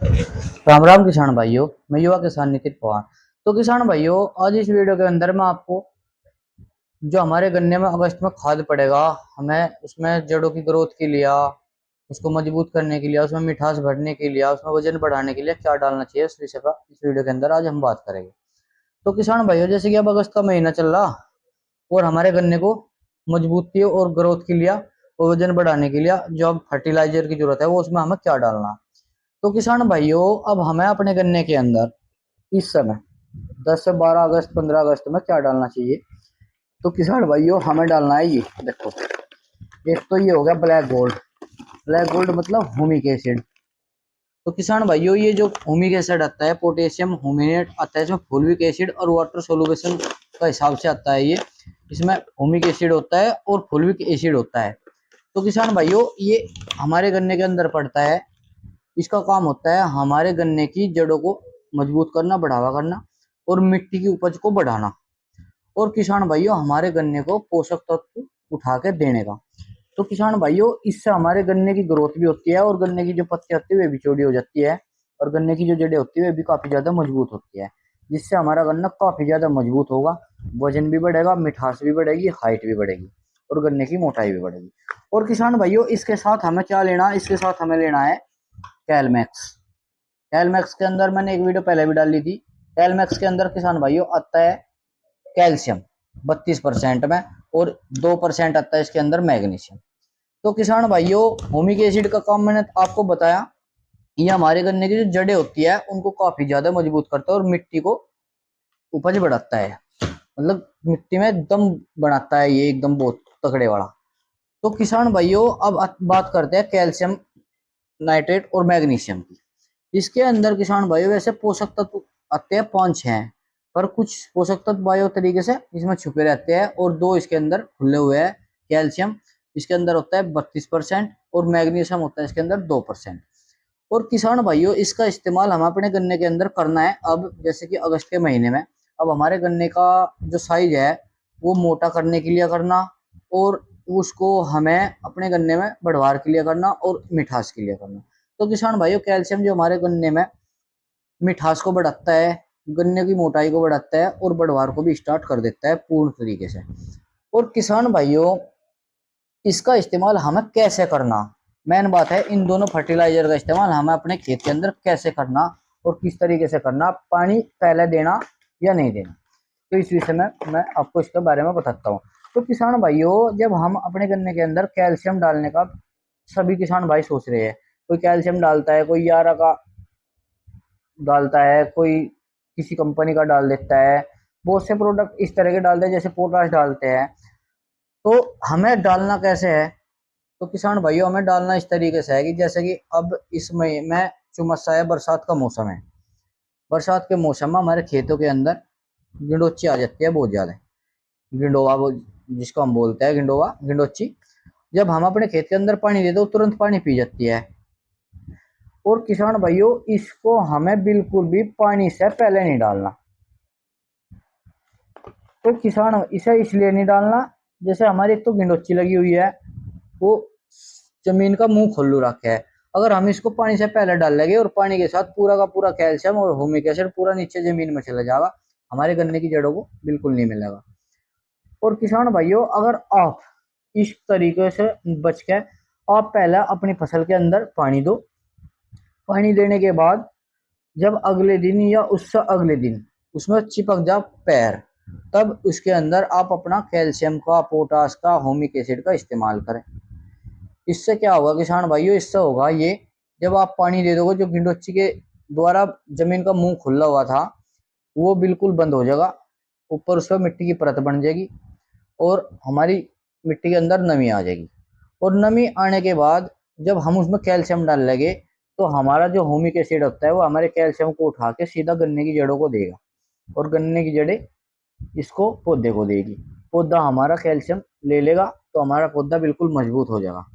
राम राम किसान भाइयों। मैं युवा किसान नितिन पवार। तो किसान भाइयों, आज इस वीडियो के अंदर मैं आपको जो हमारे गन्ने में अगस्त में खाद पड़ेगा, हमें उसमें जड़ों की ग्रोथ के लिए, उसको मजबूत करने के लिए, उसमें मिठास भरने के लिए, उसमें वजन बढ़ाने के लिए क्या डालना चाहिए, इस विषय पर इस वीडियो के अंदर आज हम बात करेंगे। तो किसान भाइयों, जैसे कि अब अगस्त का महीना चल रहा और हमारे गन्ने को मजबूती और ग्रोथ के लिए और वजन बढ़ाने के लिए जो अब फर्टिलाइजर की जरूरत है वो उसमें हमें क्या डालना है। तो किसान भाइयों, अब हमें अपने गन्ने के अंदर इस समय 10 से 12 अगस्त 15 अगस्त में क्या डालना चाहिए। तो किसान भाइयों, हमें डालना है ये देखो। एक तो ये हो गया ब्लैक गोल्ड। ब्लैक गोल्ड मतलब ह्यूमिक एसिड। तो किसान भाइयों, ये जो ह्यूमिक एसिड आता है, पोटेशियम ह्यूमिनेट आता है, इसमें फुलविक एसिड और वाटर सोल्यूशन का हिसाब से आता है ये। इसमें ह्यूमिक एसिड होता है और फुलविक एसिड होता है। तो किसान भाइयों, ये हमारे गन्ने के अंदर पड़ता है। इसका काम होता है हमारे गन्ने की जड़ों को मजबूत करना, बढ़ावा करना और मिट्टी की उपज को बढ़ाना, और किसान भाइयों हमारे गन्ने को पोषक तत्व उठा के देने का। तो किसान भाइयों, इससे हमारे गन्ने की ग्रोथ भी होती है और गन्ने की जो पत्ती होती है वे भी चौड़ी हो जाती है और गन्ने की जो जड़ें होती है वे भी काफी ज्यादा मजबूत होती है, जिससे हमारा गन्ना काफी ज्यादा मजबूत होगा। वजन भी बढ़ेगा, मिठास भी बढ़ेगी, हाइट भी बढ़ेगी और गन्ने की मोटाई भी बढ़ेगी। और किसान भाइयों, इसके साथ हमें क्या लेना है, इसके साथ हमें लेना है कैलमैक्स। कैलमैक्स के अंदर मैंने एक वीडियो पहले भी डाली थी। कैलमैक्स के अंदर किसान भाइयों आता है कैल्शियम 32% में और 2% आता है इसके अंदर मैग्नीशियम। तो किसान भाइयों, ह्यूमिक एसिड का काम मैंने आपको बताया। ये हमारे गन्ने की जो जड़ें होती है उनको काफी ज्यादा मजबूत करता है और मिट्टी को उपज बढ़ाता है, मतलब मिट्टी में दम बनाता है ये, एकदम बहुत तगड़े वाला। तो किसान भाइयों, अब बात करते हैं कैल्शियम नाइट्रेट और मैग्नीशियम की। इसके अंदर किसान भाइयों वैसे पोषक तत्व आते हैं 5-6 हैं, पर कुछ पोषक तत्व बायो तरीके से इसमें छुपे रहते हैं और दो इसके अंदर खुले हुए हैं। कैल्शियम इसके अंदर होता है 32% और मैग्नीशियम होता है इसके अंदर 2%। और किसान भाइयों, इसका इस्तेमाल हम अपने गन्ने के अंदर करना है। अब जैसे कि अगस्त के महीने में अब हमारे गन्ने का जो साइज है वो मोटा करने के लिए करना, और उसको हमें अपने गन्ने में बढ़वार के लिए करना और मिठास के लिए करना। तो किसान भाइयों, कैल्शियम जो हमारे गन्ने में मिठास को बढ़ाता है, गन्ने की मोटाई को बढ़ाता है और बढ़वार को भी स्टार्ट कर देता है पूर्ण तरीके से। और किसान भाइयों, इसका इस्तेमाल हमें कैसे करना, मेन बात है इन दोनों फर्टिलाइजर का इस्तेमाल हमें अपने खेत के अंदर कैसे करना और किस तरीके से करना, पानी पहले देना या नहीं देना। तो इस विषय में मैं आपको इसके बारे में बताता हूँ। तो किसान भाइयों, जब हम अपने गन्ने के अंदर कैल्शियम डालने का सभी किसान भाई सोच रहे हैं, कोई कैल्शियम डालता है, कोई 11 का डालता है, कोई किसी कंपनी का डाल देता है, बहुत से प्रोडक्ट इस तरह के डालते हैं, जैसे पोटाश डालते हैं। तो हमें डालना कैसे है। तो किसान भाइयों, हमें डालना इस तरीके से है कि जैसे कि अब इस महीने में चुमसा है, बरसात का मौसम है। बरसात के मौसम में हमारे खेतों के अंदर गिंडोची आ जाती है बहुत ज्यादा। गिंडोवा वो जिसको हम बोलते हैं गिंडोवा, गिंडोची। जब हम अपने खेत के अंदर पानी देते, तो तुरंत पानी पी जाती है। और किसान भाइयों, इसको हमें बिल्कुल भी पानी से पहले नहीं डालना। तो किसान इसे इसलिए नहीं डालना, जैसे हमारी एक तो गिंडोची लगी हुई है, वो जमीन का मुंह खोलू रखा है। अगर हम इसको पानी से पहले डाल लेंगे और पानी के साथ पूरा का पूरा कैल्शियम और ह्यूमिक एसिड पूरा नीचे जमीन में चला जाएगा, हमारे गन्ने की जड़ों को बिल्कुल नहीं मिलेगा। और किसान भाइयों, अगर आप इस तरीके से बच के आप पहले अपनी फसल के अंदर पानी दो। पानी देने के बाद जब अगले दिन या उससे अगले दिन उसमें चिपक जा पैर, तब उसके अंदर आप अपना कैल्शियम का, पोटास का, ह्यूमिक एसिड का इस्तेमाल करें। इससे क्या होगा किसान भाइयों, इससे होगा ये, जब आप पानी दे दोगे, जो गिंडोची के द्वारा जमीन का मुंह खुला हुआ था वो बिल्कुल बंद हो जाएगा। ऊपर उस पर मिट्टी की परत बन जाएगी और हमारी मिट्टी के अंदर नमी आ जाएगी। और नमी आने के बाद जब हम उसमें कैल्शियम डाल लेंगे, तो हमारा जो ह्यूमिक एसिड होता है वो हमारे कैल्शियम को उठा के सीधा गन्ने की जड़ों को देगा और गन्ने की जड़ें इसको पौधे को देगी। पौधा हमारा कैल्शियम ले लेगा तो हमारा पौधा बिल्कुल मजबूत हो जाएगा,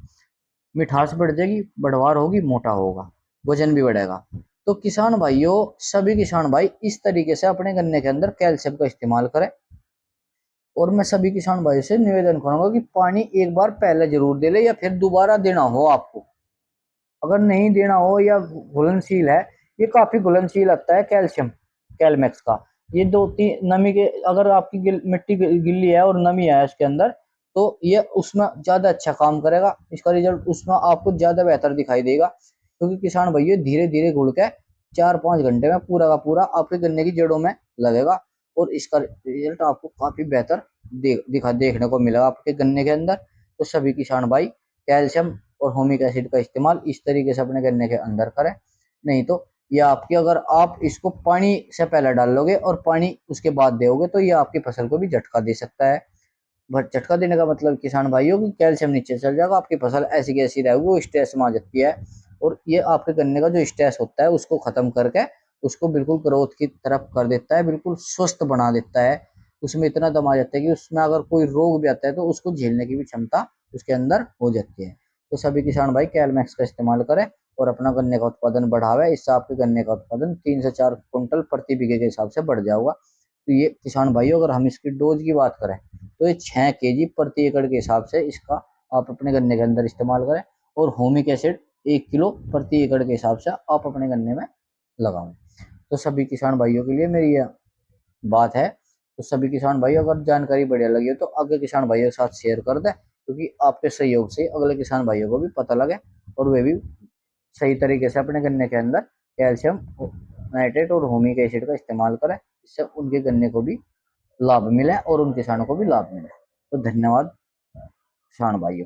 मिठास बढ़ जाएगी, बढ़वार होगी, मोटा होगा, वजन भी बढ़ेगा। तो किसान भाइयों, सभी किसान भाई इस तरीके से अपने गन्ने के अंदर कैल्शियम का इस्तेमाल करें। और मैं सभी किसान भाई से निवेदन करूंगा कि पानी एक बार पहले जरूर दे ले, या फिर दोबारा देना हो आपको, अगर नहीं देना हो या घुलनशील है, ये काफी घुलनशील लगता है कैल्शियम कैलमैक्स का। ये दो तीन नमी के, अगर आपकी मिट्टी गिल्ली है और नमी है इसके अंदर, तो ये उसमें ज्यादा अच्छा काम करेगा, इसका रिजल्ट उसमें आपको ज्यादा बेहतर दिखाई देगा, क्योंकि किसान भाइयों धीरे धीरे घुल के 4-5 घंटे में पूरा का पूरा आपके गन्ने की जड़ों में लगेगा, और इसका रिजल्ट आपको काफी बेहतर देखने को मिलेगा आपके गन्ने के अंदर। तो सभी किसान भाई कैल्शियम और होमिक एसिड का इस्तेमाल इस तरीके से अपने गन्ने के अंदर करें। नहीं तो ये आपकी, अगर आप इसको पानी से पहले डाल लोगे और पानी उसके बाद दोगे, तो ये आपकी फसल को भी झटका दे सकता है। बट झटका देने का मतलब किसान भाइयों की कैल्शियम नीचे चल जाएगा, आपकी फसल ऐसी की ऐसी रहेगी, वो स्ट्रेस में आ जाती है। और ये आपके गन्ने का जो स्ट्रेस होता है उसको खत्म करके उसको बिल्कुल ग्रोथ की तरफ कर देता है, बिल्कुल स्वस्थ बना देता है। उसमें इतना दम आ जाता है कि उसमें अगर कोई रोग भी आता है तो उसको झेलने की भी क्षमता उसके अंदर हो जाती है। तो सभी किसान भाई कैलमैक्स का इस्तेमाल करें और अपना गन्ने का उत्पादन बढ़ावे। इससे आपके गन्ने का उत्पादन 3 से 4 क्विंटल प्रति बीघे के हिसाब से बढ़ जाएगा। तो ये किसान भाइयों, अगर हम इसकी डोज की बात करें तो ये 6 kg प्रति एकड़ के हिसाब से इसका आप अपने गन्ने के अंदर इस्तेमाल करें, और होमिक एसिड 1 किलो प्रति एकड़ के हिसाब से आप अपने गन्ने में लगाएं। तो सभी किसान भाइयों के लिए मेरी यह बात है। तो सभी किसान भाई, अगर जानकारी बढ़िया लगी हो तो आगे किसान भाइयों के साथ शेयर कर दे, क्योंकि आपके सहयोग से अगले किसान भाइयों को भी पता लगे और वे भी सही तरीके से अपने गन्ने के अंदर कैल्शियम नाइट्रेट और होमिक एसिड का इस्तेमाल करें, इससे उनके गन्ने को भी लाभ मिले और उन किसानों को भी लाभ मिले। तो धन्यवाद किसान भाइयों।